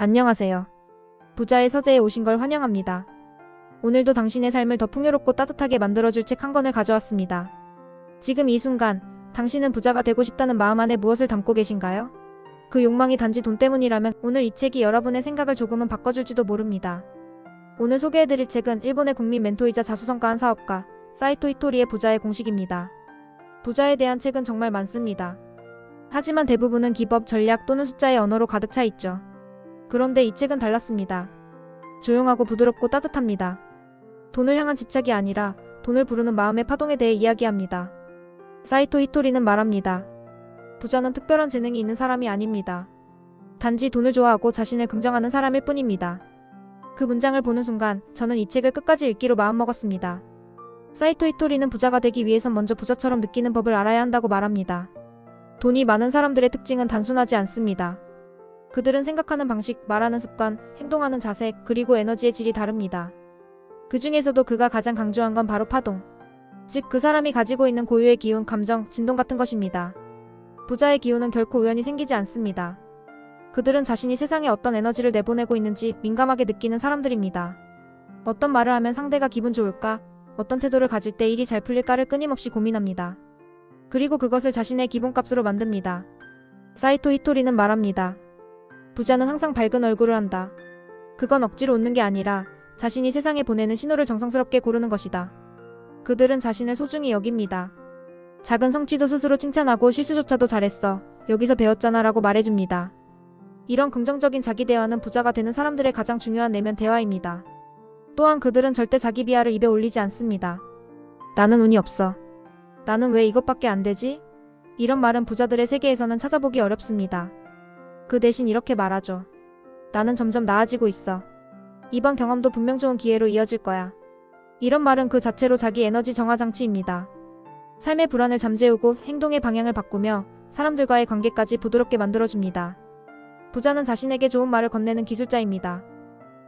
안녕하세요. 부자의 서재에 오신 걸 환영합니다. 오늘도 당신의 삶을 더 풍요롭고 따뜻하게 만들어줄 책 한 권을 가져왔습니다. 지금 이 순간, 당신은 부자가 되고 싶다는 마음 안에 무엇을 담고 계신가요? 그 욕망이 단지 돈 때문이라면 오늘 이 책이 여러분의 생각을 조금은 바꿔줄지도 모릅니다. 오늘 소개해드릴 책은 일본의 국민 멘토이자 자수성가한 사업가, 사이토 히토리의 부자의 공식입니다. 부자에 대한 책은 정말 많습니다. 하지만 대부분은 기법, 전략 또는 숫자의 언어로 가득 차 있죠. 그런데 이 책은 달랐습니다. 조용하고 부드럽고 따뜻합니다. 돈을 향한 집착이 아니라 돈을 부르는 마음의 파동에 대해 이야기합니다. 사이토 히토리는 말합니다. 부자는 특별한 재능이 있는 사람이 아닙니다. 단지 돈을 좋아하고 자신을 긍정하는 사람일 뿐입니다. 그 문장을 보는 순간 저는 이 책을 끝까지 읽기로 마음먹었습니다. 사이토 히토리는 부자가 되기 위해선 먼저 부자처럼 느끼는 법을 알아야 한다고 말합니다. 돈이 많은 사람들의 특징은 단순하지 않습니다. 그들은 생각하는 방식, 말하는 습관, 행동하는 자세, 그리고 에너지의 질이 다릅니다. 그 중에서도 그가 가장 강조한 건 바로 파동. 즉, 그 사람이 가지고 있는 고유의 기운, 감정, 진동 같은 것입니다. 부자의 기운은 결코 우연히 생기지 않습니다. 그들은 자신이 세상에 어떤 에너지를 내보내고 있는지 민감하게 느끼는 사람들입니다. 어떤 말을 하면 상대가 기분 좋을까? 어떤 태도를 가질 때 일이 잘 풀릴까를 끊임없이 고민합니다. 그리고 그것을 자신의 기본값으로 만듭니다. 사이토 히토리는 말합니다. 부자는 항상 밝은 얼굴을 한다. 그건 억지로 웃는 게 아니라 자신이 세상에 보내는 신호를 정성스럽게 고르는 것이다. 그들은 자신을 소중히 여깁니다. 작은 성취도 스스로 칭찬하고 실수조차도 잘했어. 여기서 배웠잖아 라고 말해줍니다. 이런 긍정적인 자기 대화는 부자가 되는 사람들의 가장 중요한 내면 대화입니다. 또한 그들은 절대 자기 비하를 입에 올리지 않습니다. 나는 운이 없어. 나는 왜 이것밖에 안 되지? 이런 말은 부자들의 세계에서는 찾아보기 어렵습니다. 그 대신 이렇게 말하죠. 나는 점점 나아지고 있어. 이번 경험도 분명 좋은 기회로 이어질 거야. 이런 말은 그 자체로 자기 에너지 정화 장치입니다. 삶의 불안을 잠재우고 행동의 방향을 바꾸며 사람들과의 관계까지 부드럽게 만들어줍니다. 부자는 자신에게 좋은 말을 건네는 기술자입니다.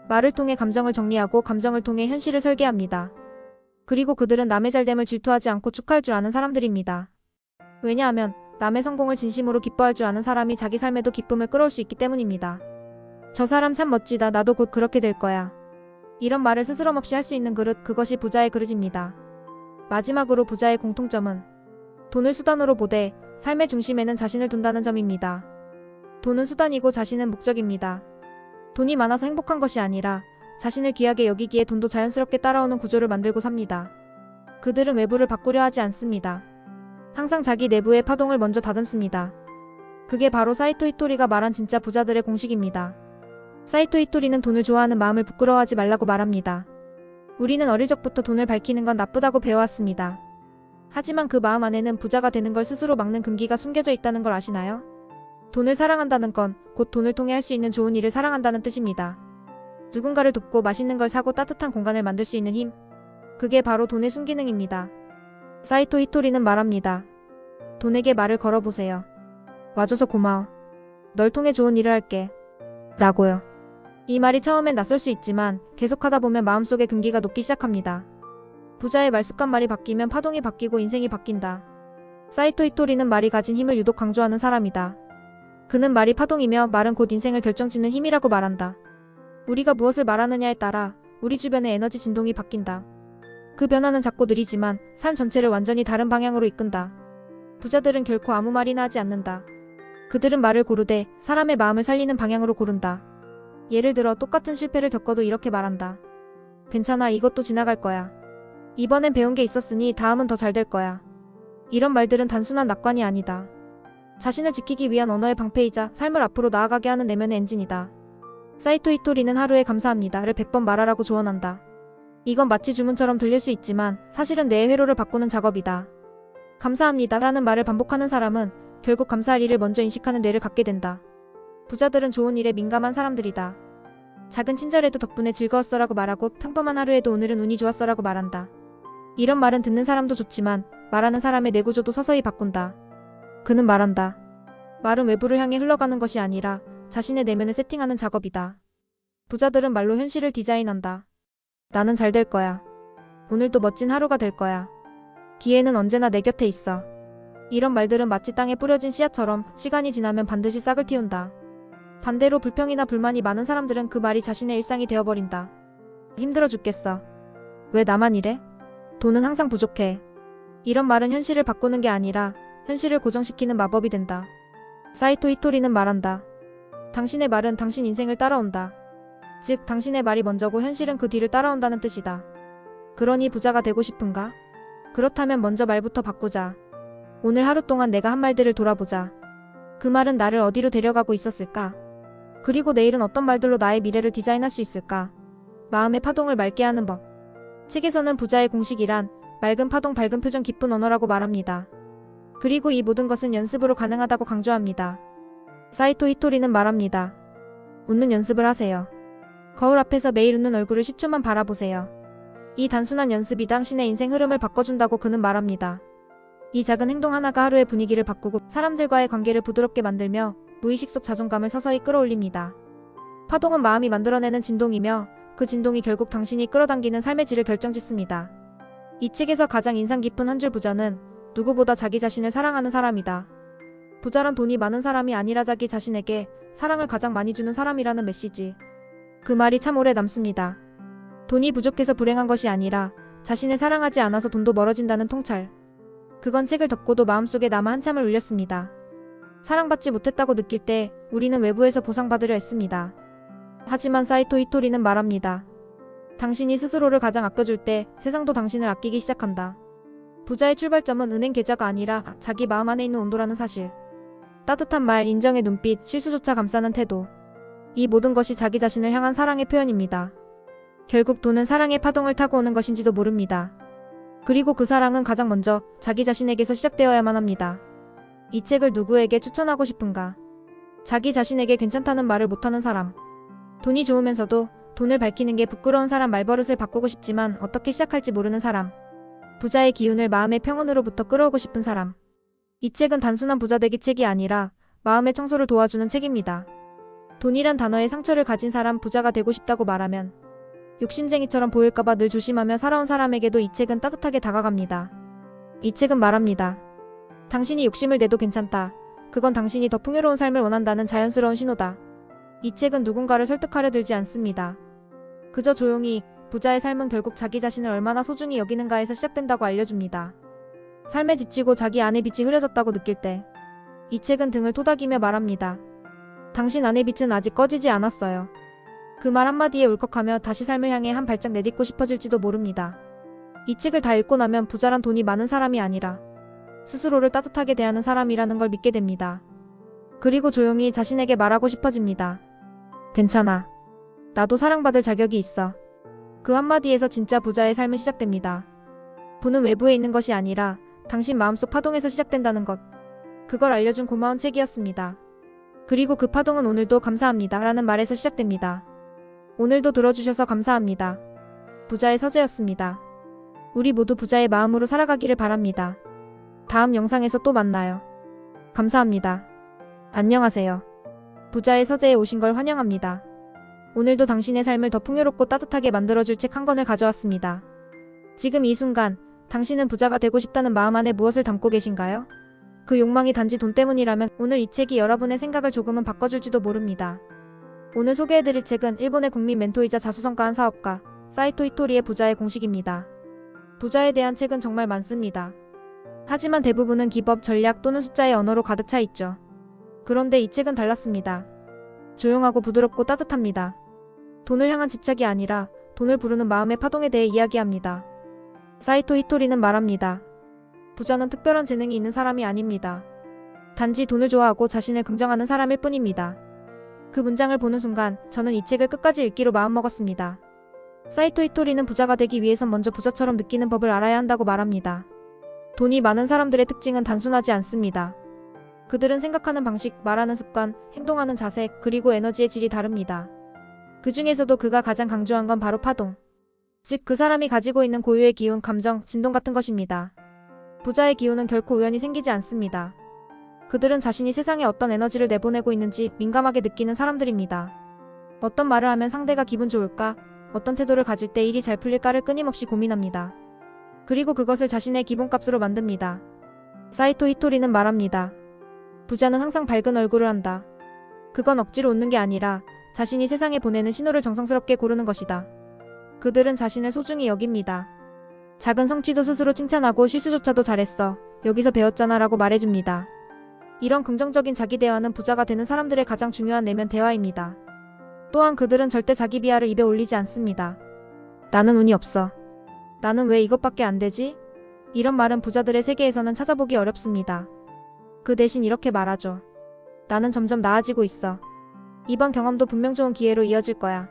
말을 통해 감정을 정리하고 감정을 통해 현실을 설계합니다. 그리고 그들은 남의 잘됨을 질투하지 않고 축하할 줄 아는 사람들입니다. 왜냐하면 남의 성공을 진심으로 기뻐할 줄 아는 사람이 자기 삶에도 기쁨을 끌어올 수 있기 때문입니다. 저 사람 참 멋지다. 나도 곧 그렇게 될 거야. 이런 말을 스스럼없이 할 수 있는 그릇, 그것이 부자의 그릇입니다. 마지막으로 부자의 공통점은 돈을 수단으로 보되 삶의 중심에는 자신을 둔다는 점입니다. 돈은 수단이고 자신은 목적입니다. 돈이 많아서 행복한 것이 아니라 자신을 귀하게 여기기에 돈도 자연스럽게 따라오는 구조를 만들고 삽니다. 그들은 외부를 바꾸려 하지 않습니다. 항상 자기 내부의 파동을 먼저 다듬습니다. 그게 바로 사이토 히토리가 말한 진짜 부자들의 공식입니다. 사이토 히토리는 돈을 좋아하는 마음을 부끄러워하지 말라고 말합니다. 우리는 어릴 적부터 돈을 밝히는 건 나쁘다고 배워왔습니다. 하지만 그 마음 안에는 부자가 되는 걸 스스로 막는 금기가 숨겨져 있다는 걸 아시나요? 돈을 사랑한다는 건 곧 돈을 통해 할 수 있는 좋은 일을 사랑한다는 뜻입니다. 누군가를 돕고 맛있는 걸 사고 따뜻한 공간을 만들 수 있는 힘. 그게 바로 돈의 순기능입니다. 사이토 히토리는 말합니다. 돈에게 말을 걸어보세요. 와줘서 고마워. 널 통해 좋은 일을 할게. 라고요. 이 말이 처음엔 낯설 수 있지만 계속하다 보면 마음속에 금기가 녹기 시작합니다. 부자의 말습관 말이 바뀌면 파동이 바뀌고 인생이 바뀐다. 사이토 히토리는 말이 가진 힘을 유독 강조하는 사람이다. 그는 말이 파동이며 말은 곧 인생을 결정짓는 힘이라고 말한다. 우리가 무엇을 말하느냐에 따라 우리 주변의 에너지 진동이 바뀐다. 그 변화는 작고 느리지만 삶 전체를 완전히 다른 방향으로 이끈다. 부자들은 결코 아무 말이나 하지 않는다. 그들은 말을 고르되 사람의 마음을 살리는 방향으로 고른다. 예를 들어 똑같은 실패를 겪어도 이렇게 말한다. 괜찮아, 이것도 지나갈 거야. 이번엔 배운 게 있었으니 다음은 더 잘 될 거야. 이런 말들은 단순한 낙관이 아니다. 자신을 지키기 위한 언어의 방패이자 삶을 앞으로 나아가게 하는 내면의 엔진이다. 사이토 히토리는 하루에 감사합니다를 100번 말하라고 조언한다. 이건 마치 주문처럼 들릴 수 있지만 사실은 뇌의 회로를 바꾸는 작업이다. 감사합니다라는 말을 반복하는 사람은 결국 감사할 일을 먼저 인식하는 뇌를 갖게 된다. 부자들은 좋은 일에 민감한 사람들이다. 작은 친절에도 덕분에 즐거웠어라고 말하고 평범한 하루에도 오늘은 운이 좋았어라고 말한다. 이런 말은 듣는 사람도 좋지만 말하는 사람의 뇌구조도 서서히 바꾼다. 그는 말한다. 말은 외부를 향해 흘러가는 것이 아니라 자신의 내면을 세팅하는 작업이다. 부자들은 말로 현실을 디자인한다. 나는 잘 될 거야. 오늘도 멋진 하루가 될 거야. 기회는 언제나 내 곁에 있어. 이런 말들은 마치 땅에 뿌려진 씨앗처럼 시간이 지나면 반드시 싹을 틔운다. 반대로 불평이나 불만이 많은 사람들은 그 말이 자신의 일상이 되어버린다. 힘들어 죽겠어. 왜 나만 이래? 돈은 항상 부족해. 이런 말은 현실을 바꾸는 게 아니라 현실을 고정시키는 마법이 된다. 사이토 히토리는 말한다. 당신의 말은 당신 인생을 따라온다. 즉, 당신의 말이 먼저고 현실은 그 뒤를 따라온다는 뜻이다. 그러니 부자가 되고 싶은가? 그렇다면 먼저 말부터 바꾸자. 오늘 하루 동안 내가 한 말들을 돌아보자. 그 말은 나를 어디로 데려가고 있었을까? 그리고 내일은 어떤 말들로 나의 미래를 디자인할 수 있을까? 마음의 파동을 맑게 하는 법. 책에서는 부자의 공식이란 맑은 파동, 밝은 표정, 기쁜 언어라고 말합니다. 그리고 이 모든 것은 연습으로 가능하다고 강조합니다. 사이토 히토리는 말합니다. 웃는 연습을 하세요. 거울 앞에서 매일 웃는 얼굴을 10초만 바라보세요. 이 단순한 연습이 당신의 인생 흐름을 바꿔준다고 그는 말합니다. 이 작은 행동 하나가 하루의 분위기를 바꾸고 사람들과의 관계를 부드럽게 만들며 무의식 속 자존감을 서서히 끌어올립니다. 파동은 마음이 만들어내는 진동이며 그 진동이 결국 당신이 끌어당기는 삶의 질을 결정짓습니다. 이 책에서 가장 인상 깊은 한 줄 부자는 누구보다 자기 자신을 사랑하는 사람이다. 부자란 돈이 많은 사람이 아니라 자기 자신에게 사랑을 가장 많이 주는 사람이라는 메시지. 그 말이 참 오래 남습니다. 돈이 부족해서 불행한 것이 아니라 자신을 사랑하지 않아서 돈도 멀어진다는 통찰. 그건 책을 덮고도 마음속에 남아 한참을 울렸습니다. 사랑받지 못했다고 느낄 때 우리는 외부에서 보상받으려 했습니다. 하지만 사이토 히토리는 말합니다. 당신이 스스로를 가장 아껴줄 때 세상도 당신을 아끼기 시작한다. 부자의 출발점은 은행 계좌가 아니라 자기 마음 안에 있는 온도라는 사실. 따뜻한 말, 인정의 눈빛, 실수조차 감싸는 태도. 이 모든 것이 자기 자신을 향한 사랑의 표현입니다. 결국 돈은 사랑의 파동을 타고 오는 것인지도 모릅니다. 그리고 그 사랑은 가장 먼저 자기 자신에게서 시작되어야만 합니다. 이 책을 누구에게 추천하고 싶은가? 자기 자신에게 괜찮다는 말을 못하는 사람. 돈이 좋으면서도 돈을 밝히는 게 부끄러운 사람, 말버릇을 바꾸고 싶지만 어떻게 시작할지 모르는 사람. 부자의 기운을 마음의 평온으로부터 끌어오고 싶은 사람. 이 책은 단순한 부자 되기 책이 아니라 마음의 청소를 도와주는 책입니다. 돈이란 단어에 상처를 가진 사람, 부자가 되고 싶다고 말하면 욕심쟁이처럼 보일까봐 늘 조심하며 살아온 사람에게도 이 책은 따뜻하게 다가갑니다. 이 책은 말합니다. 당신이 욕심을 내도 괜찮다. 그건 당신이 더 풍요로운 삶을 원한다는 자연스러운 신호다. 이 책은 누군가를 설득하려 들지 않습니다. 그저 조용히 부자의 삶은 결국 자기 자신을 얼마나 소중히 여기는가에서 시작된다고 알려줍니다. 삶에 지치고 자기 안의 빛이 흐려졌다고 느낄 때 이 책은 등을 토닥이며 말합니다. 당신 안의 빛은 아직 꺼지지 않았어요. 그 말 한마디에 울컥하며 다시 삶을 향해 한 발짝 내딛고 싶어질지도 모릅니다. 이 책을 다 읽고 나면 부자란 돈이 많은 사람이 아니라 스스로를 따뜻하게 대하는 사람이라는 걸 믿게 됩니다. 그리고 조용히 자신에게 말하고 싶어집니다. 괜찮아. 나도 사랑받을 자격이 있어. 그 한마디에서 진짜 부자의 삶은 시작됩니다. 부는 외부에 있는 것이 아니라 당신 마음속 파동에서 시작된다는 것. 그걸 알려준 고마운 책이었습니다. 그리고 그 파동은 오늘도 감사합니다 라는 말에서 시작됩니다. 오늘도 들어주셔서 감사합니다. 부자의 서재였습니다. 우리 모두 부자의 마음으로 살아가기를 바랍니다. 다음 영상에서 또 만나요. 감사합니다. 안녕하세요. 부자의 서재에 오신 걸 환영합니다. 오늘도 당신의 삶을 더 풍요롭고 따뜻하게 만들어줄 책 한 권을 가져왔습니다. 지금 이 순간 당신은 부자가 되고 싶다는 마음 안에 무엇을 담고 계신가요? 그 욕망이 단지 돈 때문이라면 오늘 이 책이 여러분의 생각을 조금은 바꿔줄지도 모릅니다. 오늘 소개해드릴 책은 일본의 국민 멘토이자 자수성가한 사업가 사이토 히토리의 부자의 공식입니다. 부자에 대한 책은 정말 많습니다. 하지만 대부분은 기법, 전략 또는 숫자의 언어로 가득 차 있죠. 그런데 이 책은 달랐습니다. 조용하고 부드럽고 따뜻합니다. 돈을 향한 집착이 아니라 돈을 부르는 마음의 파동에 대해 이야기합니다. 사이토 히토리는 말합니다. 부자는 특별한 재능이 있는 사람이 아닙니다. 단지 돈을 좋아하고 자신을 긍정하는 사람일 뿐입니다. 그 문장을 보는 순간 저는 이 책을 끝까지 읽기로 마음먹었습니다. 사이토 히토리는 부자가 되기 위해선 먼저 부자처럼 느끼는 법을 알아야 한다고 말합니다. 돈이 많은 사람들의 특징은 단순하지 않습니다. 그들은 생각하는 방식, 말하는 습관, 행동하는 자세, 그리고 에너지의 질이 다릅니다. 그 중에서도 그가 가장 강조한 건 바로 파동. 즉, 그 사람이 가지고 있는 고유의 기운, 감정, 진동 같은 것입니다. 부자의 기운은 결코 우연히 생기지 않습니다. 그들은 자신이 세상에 어떤 에너지를 내보내고 있는지 민감하게 느끼는 사람들입니다. 어떤 말을 하면 상대가 기분 좋을까? 어떤 태도를 가질 때 일이 잘 풀릴까를 끊임없이 고민합니다. 그리고 그것을 자신의 기본값으로 만듭니다. 사이토 히토리는 말합니다. 부자는 항상 밝은 얼굴을 한다. 그건 억지로 웃는 게 아니라 자신이 세상에 보내는 신호를 정성스럽게 고르는 것이다. 그들은 자신을 소중히 여깁니다. 작은 성취도 스스로 칭찬하고 실수조차도 잘했어. 여기서 배웠잖아 라고 말해줍니다. 이런 긍정적인 자기 대화는 부자가 되는 사람들의 가장 중요한 내면 대화입니다. 또한 그들은 절대 자기 비하를 입에 올리지 않습니다. 나는 운이 없어. 나는 왜 이것밖에 안 되지? 이런 말은 부자들의 세계에서는 찾아보기 어렵습니다. 그 대신 이렇게 말하죠. 나는 점점 나아지고 있어. 이번 경험도 분명 좋은 기회로 이어질 거야.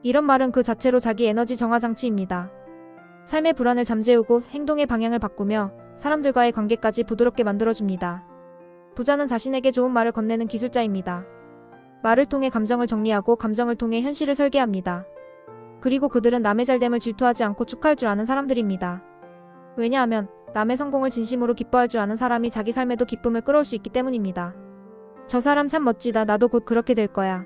이런 말은 그 자체로 자기 에너지 정화 장치입니다. 삶의 불안을 잠재우고 행동의 방향을 바꾸며 사람들과의 관계까지 부드럽게 만들어줍니다. 부자는 자신에게 좋은 말을 건네는 기술자입니다. 말을 통해 감정을 정리하고 감정을 통해 현실을 설계합니다. 그리고 그들은 남의 잘됨을 질투하지 않고 축하할 줄 아는 사람들입니다. 왜냐하면 남의 성공을 진심으로 기뻐할 줄 아는 사람이 자기 삶에도 기쁨을 끌어올 수 있기 때문입니다. 저 사람 참 멋지다. 나도 곧 그렇게 될 거야.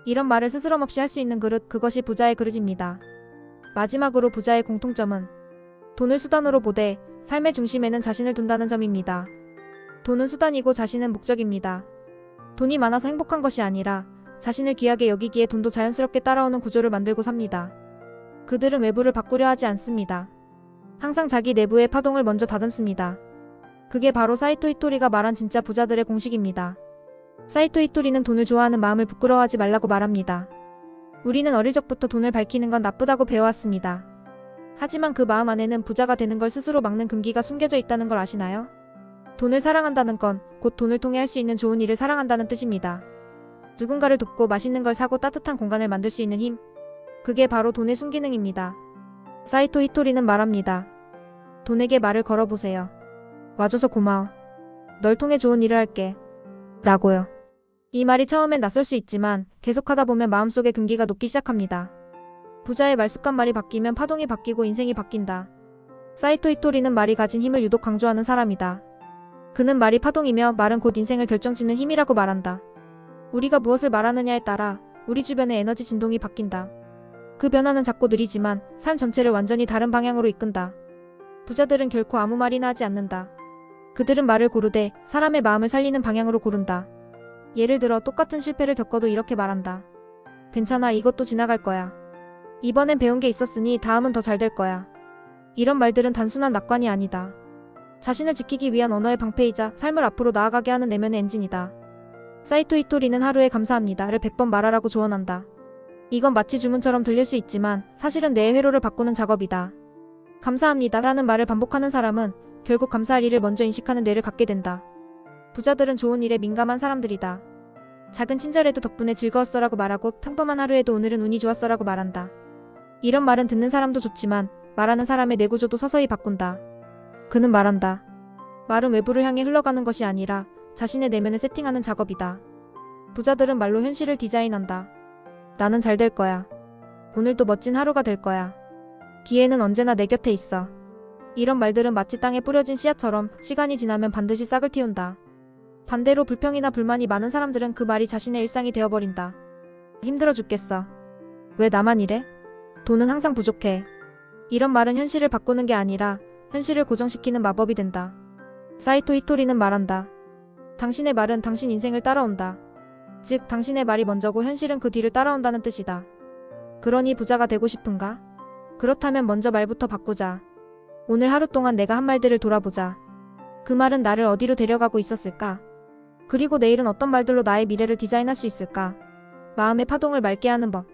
이런 말을 스스럼없이 할 수 있는 그릇, 그것이 부자의 그릇입니다. 마지막으로 부자의 공통점은 돈을 수단으로 보되 삶의 중심에는 자신을 둔다는 점입니다. 돈은 수단이고 자신은 목적입니다. 돈이 많아서 행복한 것이 아니라 자신을 귀하게 여기기에 돈도 자연스럽게 따라오는 구조를 만들고 삽니다. 그들은 외부를 바꾸려 하지 않습니다. 항상 자기 내부의 파동을 먼저 다듬습니다. 그게 바로 사이토 히토리가 말한 진짜 부자들의 공식입니다. 사이토 히토리는 돈을 좋아하는 마음을 부끄러워하지 말라고 말합니다. 우리는 어릴 적부터 돈을 밝히는 건 나쁘다고 배워왔습니다. 하지만 그 마음 안에는 부자가 되는 걸 스스로 막는 금기가 숨겨져 있다는 걸 아시나요? 돈을 사랑한다는 건 곧 돈을 통해 할 수 있는 좋은 일을 사랑한다는 뜻입니다. 누군가를 돕고 맛있는 걸 사고 따뜻한 공간을 만들 수 있는 힘. 그게 바로 돈의 순기능입니다. 사이토 히토리는 말합니다. 돈에게 말을 걸어보세요. 와줘서 고마워. 널 통해 좋은 일을 할게. 라고요. 이 말이 처음엔 낯설 수 있지만 계속하다 보면 마음속에 금기가 녹기 시작합니다. 부자의 말습관 말이 바뀌면 파동이 바뀌고 인생이 바뀐다. 사이토 히토리는 말이 가진 힘을 유독 강조하는 사람이다. 그는 말이 파동이며 말은 곧 인생을 결정짓는 힘이라고 말한다. 우리가 무엇을 말하느냐에 따라 우리 주변의 에너지 진동이 바뀐다. 그 변화는 작고 느리지만 삶 전체를 완전히 다른 방향으로 이끈다. 부자들은 결코 아무 말이나 하지 않는다. 그들은 말을 고르되 사람의 마음을 살리는 방향으로 고른다. 예를 들어 똑같은 실패를 겪어도 이렇게 말한다. 괜찮아, 이것도 지나갈 거야. 이번엔 배운 게 있었으니 다음은 더 잘 될 거야. 이런 말들은 단순한 낙관이 아니다. 자신을 지키기 위한 언어의 방패이자 삶을 앞으로 나아가게 하는 내면의 엔진이다. 사이토 히토리는 하루에 감사합니다를 100번 말하라고 조언한다. 이건 마치 주문처럼 들릴 수 있지만 사실은 뇌의 회로를 바꾸는 작업이다. 감사합니다라는 말을 반복하는 사람은 결국 감사할 일을 먼저 인식하는 뇌를 갖게 된다. 부자들은 좋은 일에 민감한 사람들이다. 작은 친절에도 덕분에 즐거웠어라고 말하고 평범한 하루에도 오늘은 운이 좋았어라고 말한다. 이런 말은 듣는 사람도 좋지만 말하는 사람의 뇌구조도 서서히 바꾼다. 그는 말한다. 말은 외부를 향해 흘러가는 것이 아니라 자신의 내면을 세팅하는 작업이다. 부자들은 말로 현실을 디자인한다. 나는 잘 될 거야. 오늘도 멋진 하루가 될 거야. 기회는 언제나 내 곁에 있어. 이런 말들은 마치 땅에 뿌려진 씨앗처럼 시간이 지나면 반드시 싹을 틔운다. 반대로 불평이나 불만이 많은 사람들은 그 말이 자신의 일상이 되어버린다. 힘들어 죽겠어. 왜 나만 이래? 돈은 항상 부족해. 이런 말은 현실을 바꾸는 게 아니라 현실을 고정시키는 마법이 된다. 사이토 히토리는 말한다. 당신의 말은 당신 인생을 따라온다. 즉, 당신의 말이 먼저고 현실은 그 뒤를 따라온다는 뜻이다. 그러니 부자가 되고 싶은가? 그렇다면 먼저 말부터 바꾸자. 오늘 하루 동안 내가 한 말들을 돌아보자. 그 말은 나를 어디로 데려가고 있었을까? 그리고 내일은 어떤 말들로 나의 미래를 디자인할 수 있을까? 마음의 파동을 맑게 하는 법.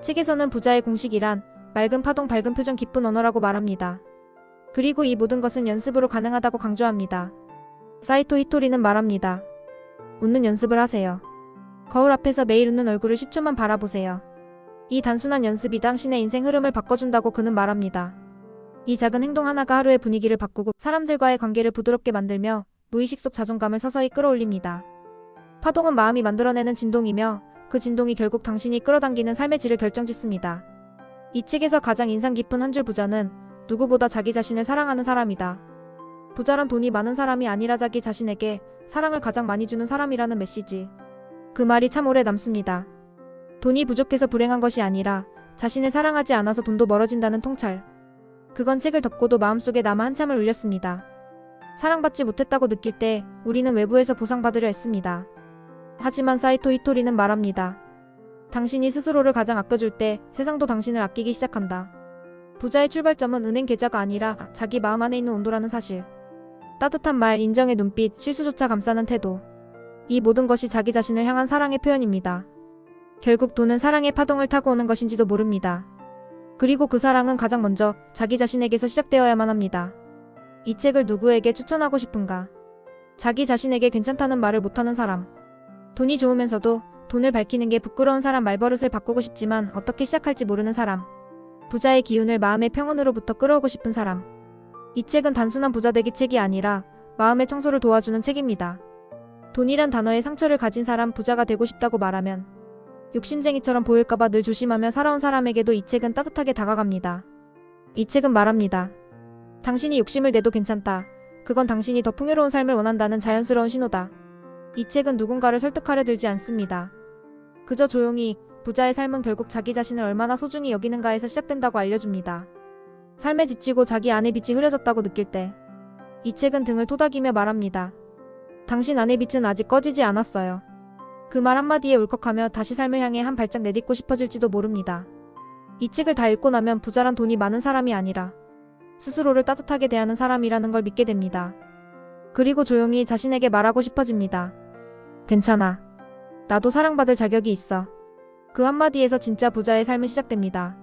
책에서는 부자의 공식이란 맑은 파동, 밝은 표정, 기쁜 언어라고 말합니다. 그리고 이 모든 것은 연습으로 가능하다고 강조합니다. 사이토 히토리는 말합니다. 웃는 연습을 하세요. 거울 앞에서 매일 웃는 얼굴을 10초만 바라보세요. 이 단순한 연습이 당신의 인생 흐름을 바꿔준다고 그는 말합니다. 이 작은 행동 하나가 하루의 분위기를 바꾸고 사람들과의 관계를 부드럽게 만들며 무의식 속 자존감을 서서히 끌어올립니다. 파동은 마음이 만들어내는 진동이며 그 진동이 결국 당신이 끌어당기는 삶의 질을 결정짓습니다. 이 책에서 가장 인상 깊은 한 줄 부자는 누구보다 자기 자신을 사랑하는 사람이다. 부자란 돈이 많은 사람이 아니라 자기 자신에게 사랑을 가장 많이 주는 사람이라는 메시지. 그 말이 참 오래 남습니다. 돈이 부족해서 불행한 것이 아니라 자신을 사랑하지 않아서 돈도 멀어진다는 통찰. 그건 책을 덮고도 마음속에 남아 한참을 울렸습니다. 사랑받지 못했다고 느낄 때 우리는 외부에서 보상받으려 했습니다. 하지만 사이토 히토리는 말합니다. 당신이 스스로를 가장 아껴줄 때 세상도 당신을 아끼기 시작한다. 부자의 출발점은 은행 계좌가 아니라 자기 마음 안에 있는 온도라는 사실. 따뜻한 말, 인정의 눈빛, 실수조차 감싸는 태도. 이 모든 것이 자기 자신을 향한 사랑의 표현입니다. 결국 돈은 사랑의 파동을 타고 오는 것인지도 모릅니다. 그리고 그 사랑은 가장 먼저 자기 자신에게서 시작되어야만 합니다. 이 책을 누구에게 추천하고 싶은가? 자기 자신에게 괜찮다는 말을 못하는 사람. 돈이 좋으면서도 돈을 밝히는 게 부끄러운 사람, 말버릇을 바꾸고 싶지만 어떻게 시작할지 모르는 사람. 부자의 기운을 마음의 평온으로부터 끌어오고 싶은 사람. 이 책은 단순한 부자 되기 책이 아니라 마음의 청소를 도와주는 책입니다. 돈이란 단어에 상처를 가진 사람, 부자가 되고 싶다고 말하면 욕심쟁이처럼 보일까봐 늘 조심하며 살아온 사람에게도 이 책은 따뜻하게 다가갑니다. 이 책은 말합니다. 당신이 욕심을 내도 괜찮다. 그건 당신이 더 풍요로운 삶을 원한다는 자연스러운 신호다. 이 책은 누군가를 설득하려 들지 않습니다. 그저 조용히 부자의 삶은 결국 자기 자신을 얼마나 소중히 여기는가에서 시작된다고 알려줍니다. 삶에 지치고 자기 안에 빛이 흐려졌다고 느낄 때 이 책은 등을 토닥이며 말합니다. 당신 안의 빛은 아직 꺼지지 않았어요. 그 말 한마디에 울컥하며 다시 삶을 향해 한 발짝 내딛고 싶어질지도 모릅니다. 이 책을 다 읽고 나면 부자란 돈이 많은 사람이 아니라 스스로를 따뜻하게 대하는 사람이라는 걸 믿게 됩니다. 그리고 조용히 자신에게 말하고 싶어집니다. 괜찮아. 나도 사랑받을 자격이 있어. 그 한마디에서 진짜 부자의 삶은 시작됩니다.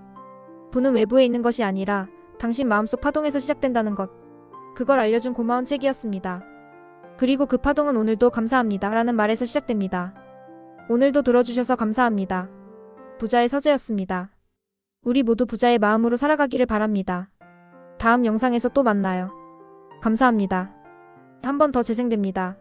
부는 외부에 있는 것이 아니라 당신 마음속 파동에서 시작된다는 것. 그걸 알려준 고마운 책이었습니다. 그리고 그 파동은 오늘도 감사합니다 라는 말에서 시작됩니다. 오늘도 들어주셔서 감사합니다. 부자의 서재였습니다. 우리 모두 부자의 마음으로 살아가기를 바랍니다. 다음 영상에서 또 만나요. 감사합니다. 한 번 더 재생됩니다.